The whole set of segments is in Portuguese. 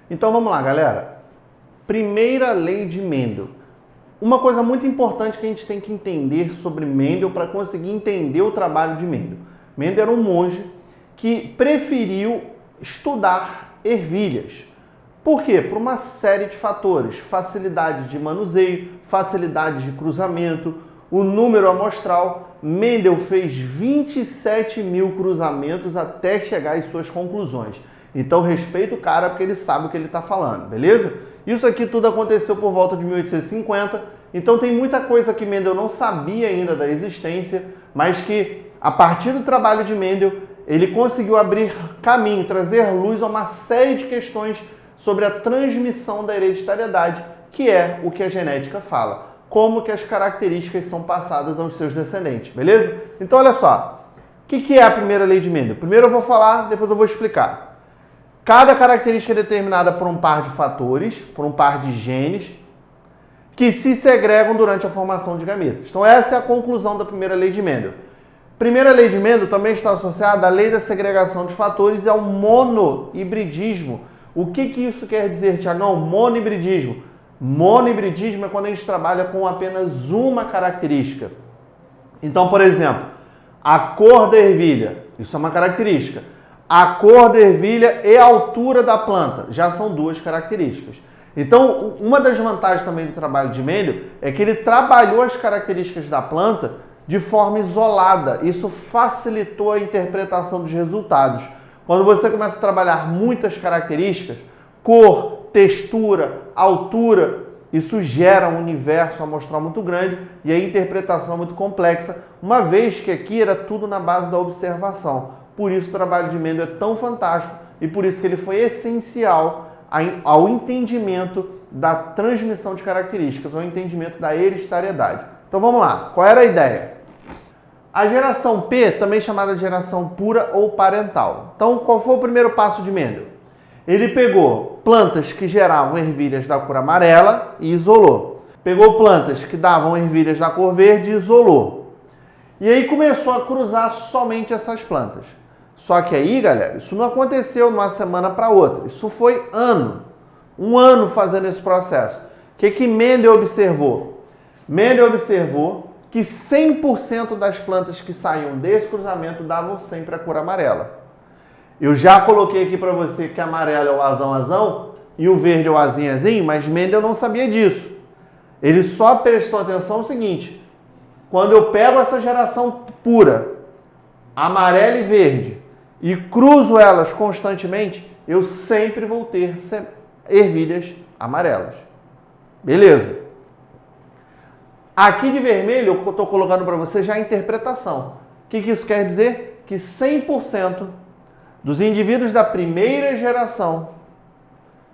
Então vamos lá, galera. Primeira lei de Mendel. Uma coisa muito importante que a gente tem que entender sobre Mendel para conseguir entender o trabalho de Mendel. Mendel era um monge que preferiu estudar ervilhas. Por quê? Por uma série de fatores. Facilidade de manuseio, facilidade de cruzamento, o número amostral. Mendel fez 27 mil cruzamentos até chegar às suas conclusões. Então respeita o cara porque ele sabe o que ele está falando, beleza? Isso aqui tudo aconteceu por volta de 1850, então tem muita coisa que Mendel não sabia ainda da existência, mas que a partir do trabalho de Mendel, ele conseguiu abrir caminho, trazer luz a uma série de questões sobre a transmissão da hereditariedade, que é o que a genética fala. Como que as características são passadas aos seus descendentes, beleza? Então olha só, o que é a primeira lei de Mendel? Primeiro eu vou falar, depois eu vou explicar. Cada característica é determinada por um par de fatores, por um par de genes, que se segregam durante a formação de gametas. Então essa é a conclusão da primeira lei de Mendel. Primeira lei de Mendel também está associada à lei da segregação de fatores e ao monohibridismo. O que isso quer dizer, Tiagão? Monohibridismo. Monohibridismo é quando a gente trabalha com apenas uma característica. Então, por exemplo, a cor da ervilha, isso é uma característica. A cor da ervilha e a altura da planta já são duas características. Então, uma das vantagens também do trabalho de Mendel é que ele trabalhou as características da planta de forma isolada. Isso facilitou a interpretação dos resultados. Quando você começa a trabalhar muitas características, cor, textura, altura, isso gera um universo amostral muito grande e a interpretação é muito complexa, uma vez que aqui era tudo na base da observação. Por isso o trabalho de Mendel é tão fantástico e por isso que ele foi essencial ao entendimento da transmissão de características, ao entendimento da hereditariedade. Então vamos lá, qual era a ideia? A geração P, também chamada de geração pura ou parental. Então qual foi o primeiro passo de Mendel? Ele pegou plantas que geravam ervilhas da cor amarela e isolou. Pegou plantas que davam ervilhas da cor verde e isolou. E aí começou a cruzar somente essas plantas. Só que aí, galera, isso não aconteceu de uma semana para outra. Isso foi um ano fazendo esse processo. O que Mendel observou? Mendel observou que 100% das plantas que saíam desse cruzamento davam sempre a cor amarela. Eu já coloquei aqui para você que amarelo é o azão e o verde é o azinho, mas Mendel não sabia disso. Ele só prestou atenção no seguinte: quando eu pego essa geração pura, amarela e verde, e cruzo elas constantemente, eu sempre vou ter ervilhas amarelas. Beleza. Aqui de vermelho eu estou colocando para você já a interpretação. O que isso quer dizer? Que 100% dos indivíduos da primeira geração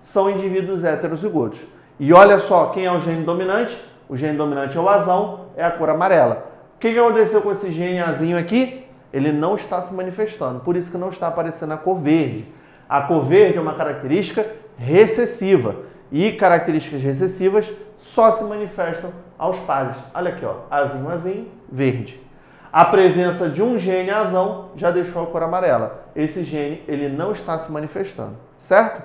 são indivíduos heterozigotos. E olha só, quem é o gene dominante? O gene dominante é o azão, é a cor amarela. O que aconteceu com esse gene azinho aqui? Ele não está se manifestando, por isso que não está aparecendo a cor verde. A cor verde é uma característica recessiva. E características recessivas só se manifestam aos pares. Olha aqui, ó, azinho, verde. A presença de um gene azão já deixou a cor amarela. Esse gene, ele não está se manifestando, certo?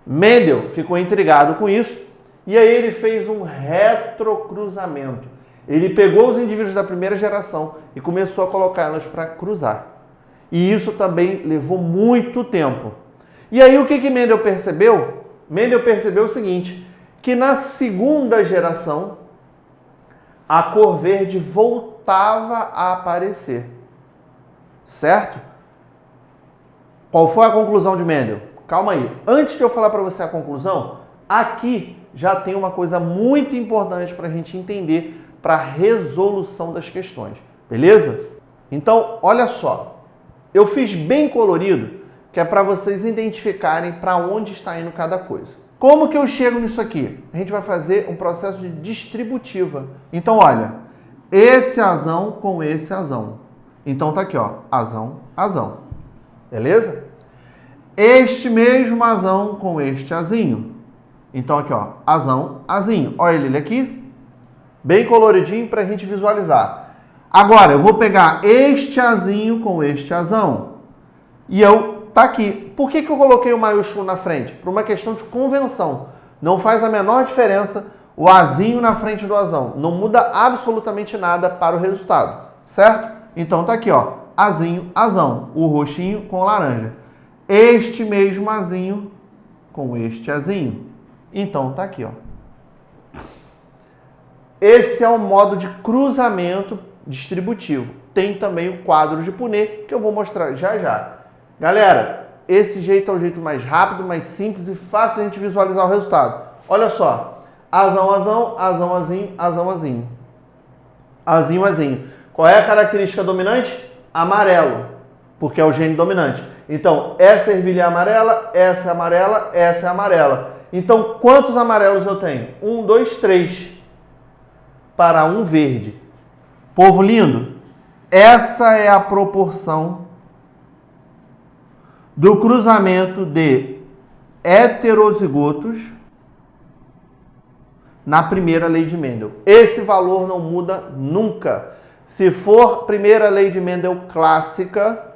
Mendel ficou intrigado com isso e aí ele fez um retrocruzamento. Ele pegou os indivíduos da primeira geração e começou a colocá-los para cruzar. E isso também levou muito tempo. E aí o que Mendel percebeu? Mendel percebeu o seguinte, que na segunda geração a cor verde voltava a aparecer. Certo? Qual foi a conclusão de Mendel? Calma aí. Antes de eu falar para você a conclusão, aqui já tem uma coisa muito importante para a gente entender para a resolução das questões. Beleza? Então, olha só. Eu fiz bem colorido, que é para vocês identificarem para onde está indo cada coisa. Como que eu chego nisso aqui? A gente vai fazer um processo de distributiva. Então, olha, esse azão com esse azão. Então tá aqui, ó, azão, azão. Beleza? Este mesmo azão com este azinho. Então aqui, ó, azão, azinho. Olha ele aqui. Bem coloridinho para a gente visualizar. Agora, eu vou pegar este azinho com este azão. E eu tá aqui. Por que eu coloquei o maiúsculo na frente? Por uma questão de convenção. Não faz a menor diferença o azinho na frente do azão. Não muda absolutamente nada para o resultado, certo? Então tá aqui, ó, azinho, azão, o roxinho com o laranja. Este mesmo azinho com este azinho. Então tá aqui, ó. Esse é o modo de cruzamento distributivo. Tem também o quadro de Punnett, que eu vou mostrar já já. Galera, esse jeito é o jeito mais rápido, mais simples e fácil de a gente visualizar o resultado. Olha só, azão, azão, azão, azinho, azão, azinho. Azinho, azinho. Qual é a característica dominante? Amarelo, porque é o gene dominante. Então, essa ervilha é amarela, essa é amarela, essa é amarela. Então, quantos amarelos eu tenho? 1, 2, 3. Para um verde. Povo lindo, essa é a proporção do cruzamento de heterozigotos na primeira lei de Mendel. Esse valor não muda nunca. Se for primeira lei de Mendel clássica,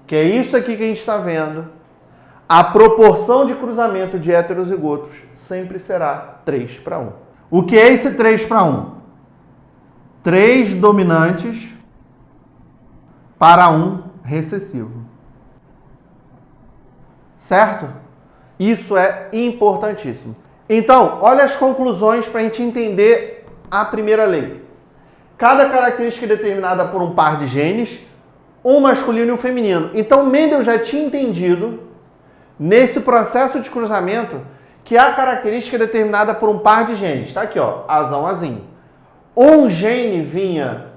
que é isso aqui que a gente está vendo, a proporção de cruzamento de heterozigotos sempre será 3 para 1. O que é esse 3 para 1? 3 dominantes para 1 recessivo. Certo? Isso é importantíssimo. Então, olha as conclusões para a gente entender a primeira lei. Cada característica é determinada por um par de genes, um masculino e um feminino. Então, Mendel já tinha entendido, nesse processo de cruzamento, que a característica é determinada por um par de genes. Está aqui, ó, azão, azinho. Um gene vinha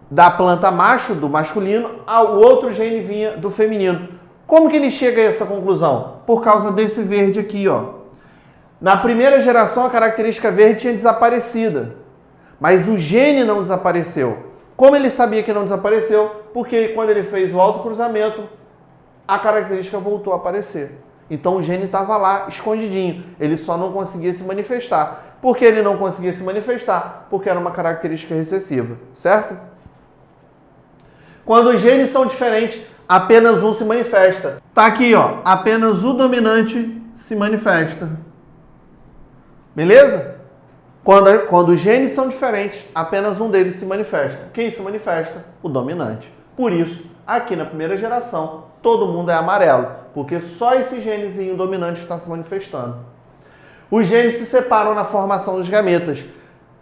da planta macho, do masculino, o outro gene vinha do feminino. Como que ele chega a essa conclusão? Por causa desse verde aqui, ó. Na primeira geração, a característica verde tinha desaparecido, mas o gene não desapareceu. Como ele sabia que não desapareceu? Porque quando ele fez o autocruzamento, a característica voltou a aparecer. Então o gene estava lá, escondidinho. Ele só não conseguia se manifestar. Por que ele não conseguia se manifestar? Porque era uma característica recessiva, certo? Quando os genes são diferentes, apenas um se manifesta. Tá aqui, ó, apenas o dominante se manifesta. Beleza? Quando os genes são diferentes, apenas um deles se manifesta. Quem se manifesta? O dominante. Por isso, aqui na primeira geração, todo mundo é amarelo, porque só esse genezinho dominante está se manifestando. Os genes se separam na formação dos gametas.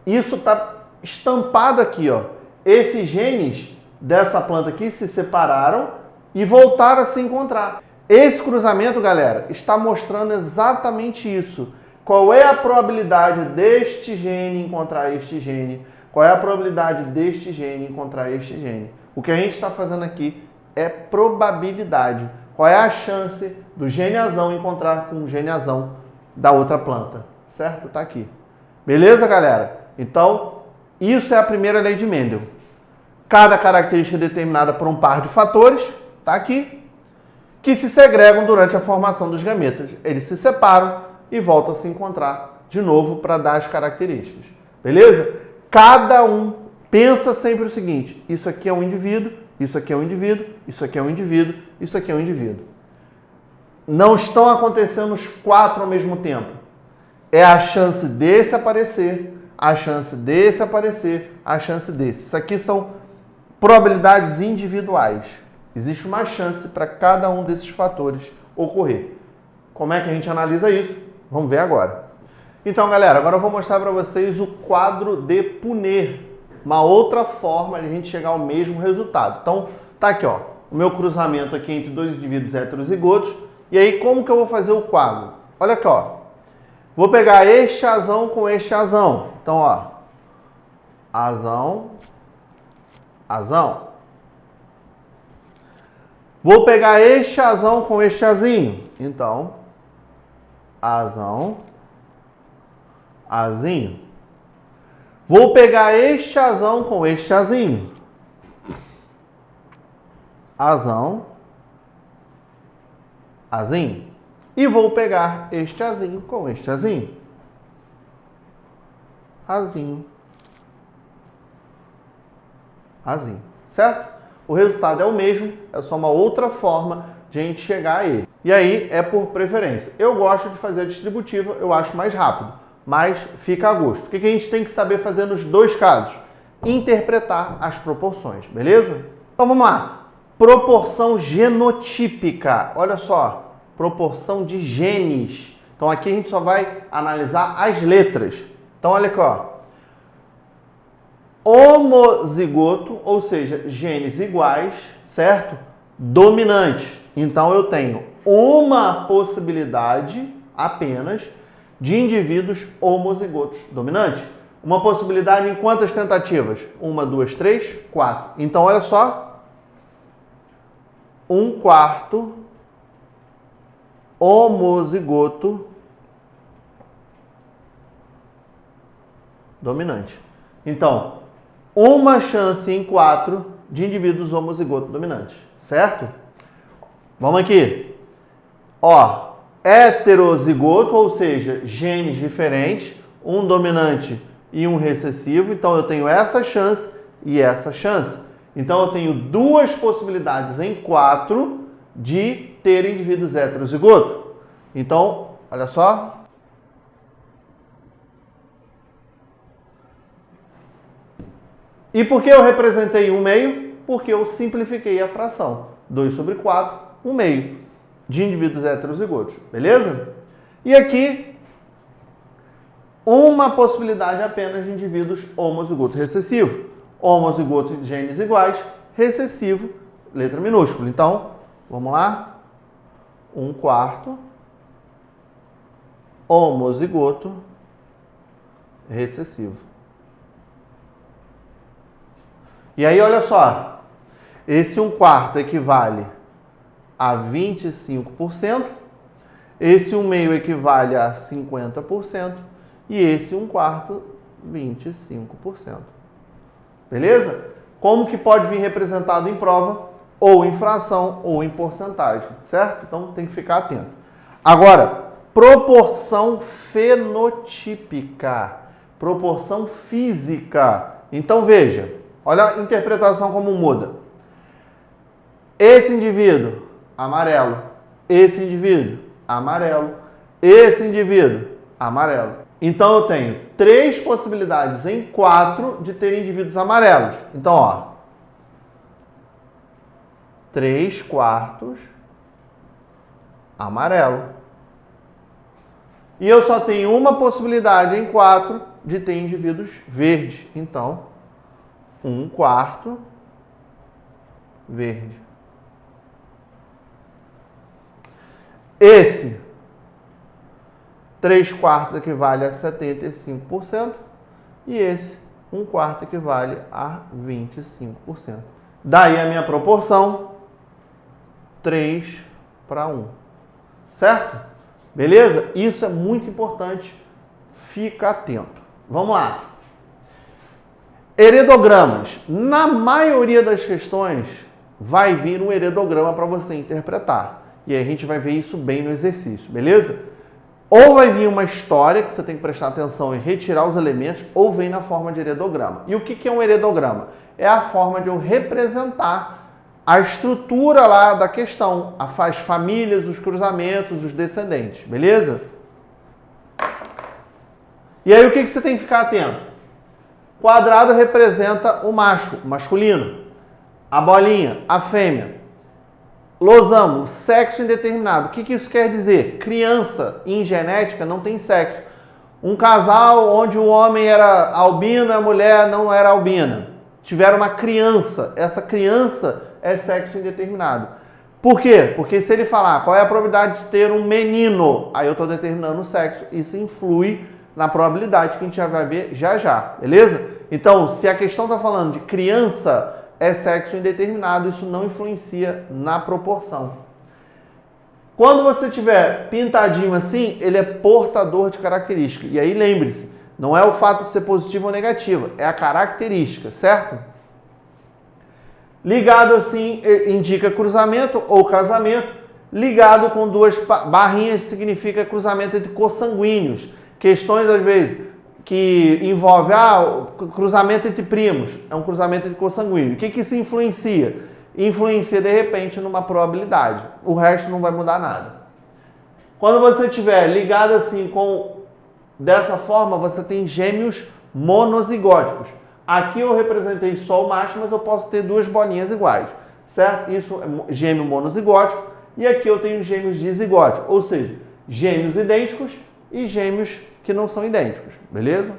Isso está estampado aqui, ó. Esses genes dessa planta aqui se separaram e voltaram a se encontrar. Esse cruzamento, galera, está mostrando exatamente isso. Qual é a probabilidade deste gene encontrar este gene? Qual é a probabilidade deste gene encontrar este gene? O que a gente está fazendo aqui é probabilidade. Qual é a chance do gene azão encontrar com o gene azão da outra planta? Certo? Tá aqui. Beleza, galera? Então, isso é a primeira lei de Mendel. Cada característica é determinada por um par de fatores, tá aqui, que se segregam durante a formação dos gametas. Eles se separam e voltam a se encontrar de novo para dar as características. Beleza? Cada um pensa sempre o seguinte: isso aqui é um indivíduo, isso aqui é um indivíduo, isso aqui é um indivíduo, isso aqui é um indivíduo. Não estão acontecendo os 4 ao mesmo tempo. É a chance desse aparecer, a chance desse aparecer, a chance desse. Isso aqui são probabilidades individuais. Existe uma chance para cada um desses fatores ocorrer. Como é que a gente analisa isso? Vamos ver agora. Então, galera, agora eu vou mostrar para vocês o quadro de Punnett. Uma outra forma de a gente chegar ao mesmo resultado. Então, tá aqui, ó, o meu cruzamento aqui entre dois indivíduos heterozigotos. E aí, como que eu vou fazer o quadro? Olha aqui, ó. Vou pegar este azão com este azão. Então, ó, azão, azão. Vou pegar este azão com este azinho. Então, azão, azinho. Vou pegar este azão com este azinho. Azão, azinho. E vou pegar este azinho com este azinho. Azinho, azinho. Certo? O resultado é o mesmo, é só uma outra forma de a gente chegar a ele. E aí é por preferência. Eu gosto de fazer a distributiva, eu acho mais rápido, mas fica a gosto. O que a gente tem que saber fazer nos dois casos? Interpretar as proporções, beleza? Então vamos lá. Proporção genotípica. Olha só, proporção de genes. Então aqui a gente só vai analisar as letras. Então olha aqui, ó. Homozigoto, ou seja, genes iguais, certo? Dominante. Então eu tenho uma possibilidade apenas de indivíduos homozigotos dominantes. Uma possibilidade em quantas tentativas? 1, 2, 3, 4. Então olha só. 1/4 homozigoto dominante. Então, uma chance em 4 de indivíduos homozigotos dominantes, certo? Vamos aqui. Ó, heterozigoto, ou seja, genes diferentes, um dominante e um recessivo. Então, eu tenho essa chance e essa chance. Então, eu tenho duas possibilidades em 4 de ter indivíduos heterozigotos. Então, olha só. E por que eu representei 1/2? Porque eu simplifiquei a fração. 2/4, 1/2 de indivíduos heterozigotos. Beleza? E aqui, uma possibilidade apenas de indivíduos homozigoto recessivo. Homozigoto de genes iguais, recessivo, letra minúscula. Então, vamos lá. 1/4 homozigoto recessivo. E aí, olha só, esse 1/4 equivale a 25%, esse 1/2 equivale a 50% e esse 1/4, 25%. Beleza? Como que pode vir representado em prova? Ou em fração ou em porcentagem, certo? Então tem que ficar atento. Agora, proporção fenotípica, proporção física. Então veja, olha a interpretação como muda. Esse indivíduo, amarelo. Esse indivíduo, amarelo. Esse indivíduo, amarelo. Então eu tenho 3 possibilidades em 4 de ter indivíduos amarelos. Então, ó. 3/4 amarelo. E eu só tenho uma possibilidade em 4 de ter indivíduos verdes. Então, 1/4 verde. Esse 3/4 equivale a 75% e esse 1/4 equivale a 25%. Daí a minha proporção 3/1. Certo? Beleza? Isso é muito importante. Fica atento. Vamos lá. Heredogramas. Na maioria das questões vai vir um heredograma para você interpretar. E aí a gente vai ver isso bem no exercício, beleza? Ou vai vir uma história que você tem que prestar atenção em retirar os elementos, ou vem na forma de heredograma. E o que é um heredograma? É a forma de eu representar a estrutura lá da questão, as famílias, os cruzamentos, os descendentes, beleza? E aí o que você tem que ficar atento? Quadrado representa o macho, o masculino. A bolinha, a fêmea. Losango, sexo indeterminado. O que isso quer dizer? Criança em genética não tem sexo. Um casal onde o homem era albino e a mulher não era albina. Tiveram uma criança. Essa criança é sexo indeterminado. Por quê? Porque se ele falar qual é a probabilidade de ter um menino, aí eu estou determinando o sexo. Isso influi na probabilidade que a gente já vai ver já, beleza? Então, se a questão está falando de criança é sexo indeterminado, isso não influencia na proporção. Quando você tiver pintadinho assim, ele é portador de característica. E aí lembre-se, não é o fato de ser positivo ou negativo, é a característica, certo? Ligado assim indica cruzamento ou casamento. Ligado com 2 barrinhas significa cruzamento entre consanguíneos. Questões, às vezes, que envolve cruzamento entre primos. É um cruzamento entre consanguíneos. O que isso influencia? influencia de repente numa probabilidade. O resto não vai mudar nada. Quando você estiver ligado assim dessa forma, você tem gêmeos monozigóticos. Aqui eu representei só o macho, mas eu posso ter duas bolinhas iguais, certo? Isso é gêmeo monozigótico. E aqui eu tenho gêmeos dizigóticos, ou seja, gêmeos idênticos e gêmeos que não são idênticos, beleza?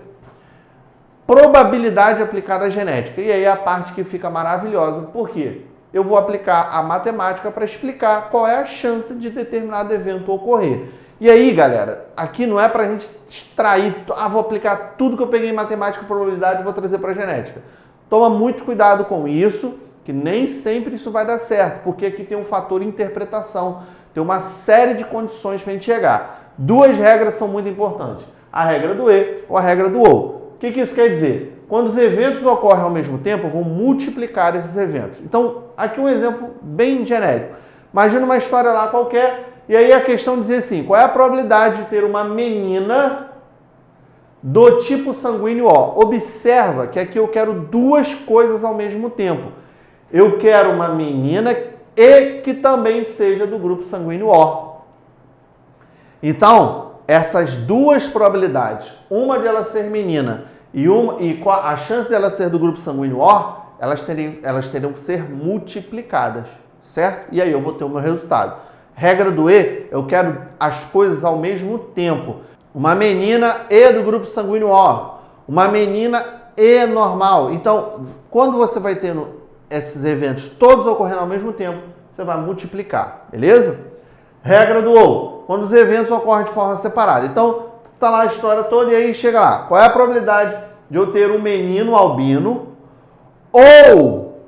Probabilidade aplicada à genética. E aí é a parte que fica maravilhosa. Por quê? Eu vou aplicar a matemática para explicar qual é a chance de determinado evento ocorrer. E aí, galera, aqui não é para a gente extrair, vou aplicar tudo que eu peguei em matemática e probabilidade e vou trazer para a genética. Toma muito cuidado com isso, que nem sempre isso vai dar certo, porque aqui tem um fator interpretação, tem uma série de condições para a gente chegar. Duas regras são muito importantes, a regra do E ou a regra do OU. O que isso quer dizer? Quando os eventos ocorrem ao mesmo tempo, eu vou multiplicar esses eventos. Então, aqui um exemplo bem genérico. Imagina uma história lá qualquer, e aí a questão dizia assim, qual é a probabilidade de ter uma menina do tipo sanguíneo O? Observa que aqui eu quero duas coisas ao mesmo tempo. Eu quero uma menina e que também seja do grupo sanguíneo O. Então, essas duas probabilidades, uma de ela ser menina e a chance dela ser do grupo sanguíneo O, elas teriam que ser multiplicadas, certo? E aí eu vou ter o meu resultado. Regra do E, eu quero as coisas ao mesmo tempo. Uma menina E do grupo sanguíneo O, uma menina E normal. Então, quando você vai tendo esses eventos todos ocorrendo ao mesmo tempo, você vai multiplicar, beleza? Regra do OU, quando os eventos ocorrem de forma separada. Então, tá lá a história toda e aí chega lá. Qual é a probabilidade de eu ter um menino albino ou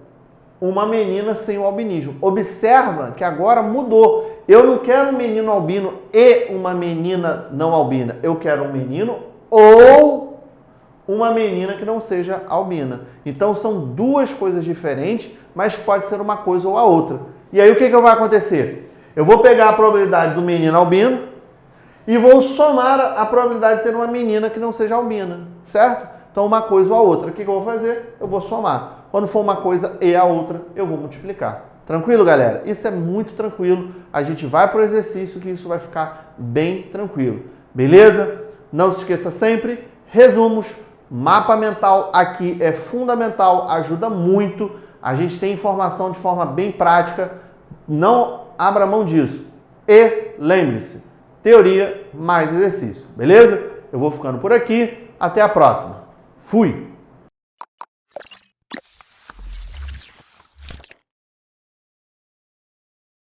uma menina sem o albinismo? Observa que agora mudou. Eu não quero um menino albino e uma menina não albina. Eu quero um menino ou uma menina que não seja albina. Então são duas coisas diferentes, mas pode ser uma coisa ou a outra. E aí o que vai acontecer? Eu vou pegar a probabilidade do menino albino e vou somar a probabilidade de ter uma menina que não seja albina, certo? Então uma coisa ou a outra. O que eu vou fazer? Eu vou somar. Quando for uma coisa e a outra, eu vou multiplicar. Tranquilo, galera? Isso é muito tranquilo. A gente vai para o exercício que isso vai ficar bem tranquilo. Beleza? Não se esqueça sempre, resumos, mapa mental aqui é fundamental, ajuda muito. A gente tem informação de forma bem prática. Não abra mão disso. E lembre-se, teoria mais exercício. Beleza? Eu vou ficando por aqui. Até a próxima. Fui!